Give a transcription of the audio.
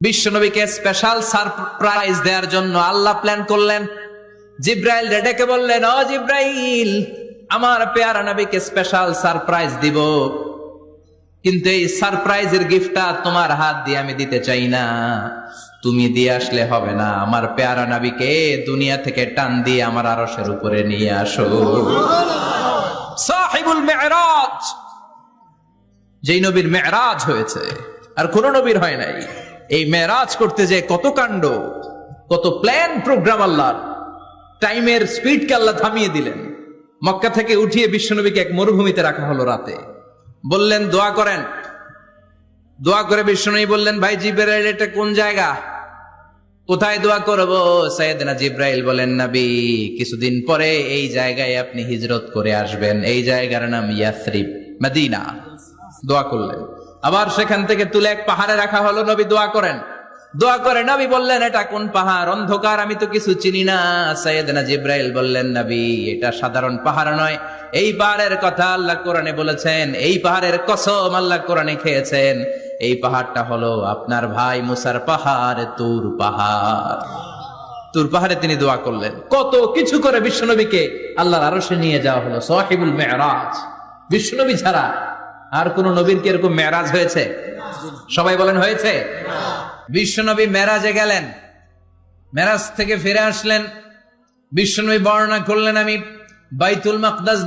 বিশ্বনবীকে special surprise দেওয়ার জন্য আল্লাহ প্ল্যান করলেন। জিব্রাইল ডেকে বললেন, ও জিব্রাইল, আমার পেয়ারা নবীকে স্পেশাল সারপ্রাইজ দিব, কিন্তু এই সারপ্রাইজের গিফটটা তোমার হাত দিয়ে আমি দিতে চাই না, তুমি দিয়ে আসলে হবে না। আমার পেয়ারা নবীকে দুনিয়া থেকে টান দিয়ে আমার আরশের উপরে নিয়ে আসো। সাহিবুল মেরাজ, যেই নবীর মেরাজ হয়েছে আর কোন নবীর হয় নাই। এই মেরাজ করতে যে কত কাণ্ড, কত প্ল্যান প্রোগ্রাম আল্লাহর। টাইমের স্পিডকে আল্লাহ থামিয়ে দিলেন। মক্কা থেকে উঠিয়ে বিশ্বনবীকে এক মরুভূমিতে রাখা হলো রাতে। বললেন দোয়া করেন। দোয়া করে বিশ্বনবী বললেন, ভাই জিব্রাইল, এটা কোন জায়গা, কোথায় দোয়া করবো? সাইয়েদনা জিব্রাইল বলেন, নবী, কিছুদিন পরে এই জায়গায় আপনি হিজরত করে আসবেন, এই জায়গার নাম ইয়াসরিব, মদিনা। দোয়া করলেন। আবার সেখান থেকে তুলে এক পাহাড়ে রাখা হলো। নবী দোয়া করেন। দোয়া করে নবী বললেন, এটা কোন পাহাড়? অন্ধকার, আমি তো কিছু চিনি না। সাইয়েদনা জিব্রাইল বললেন, নবী, এটা সাধারণ পাহাড় নয়, এই পাহাড়ের কথা আল্লাহ কোরআনে বলেছেন, এই পাহাড়ের কসম আল্লাহ কোরআনে খেয়েছেন। এই পাহাড়টা হলো আপনার ভাই মুসার পাহাড়, তুর পাহাড়। তুর পাহাড়ে তিনি দোয়া করলেন। কত কিছু করে বিশ্বনবীকে আল্লাহর আরশে নিয়ে যাওয়া হলো। সাহিবুল মেরাজ। বিশ্বনবী ছাড়া আর কোন নবীর কি এরকম মেরাজ হয়েছে? সবাই বলেন, হয়েছে? বিশ্বনবী মেরাজে গেলেন, মেরাজ থেকে ফিরে আসলেন। বিশ্বনবী বর্ণনা করলেন, আমি বাইতুল মাকদাস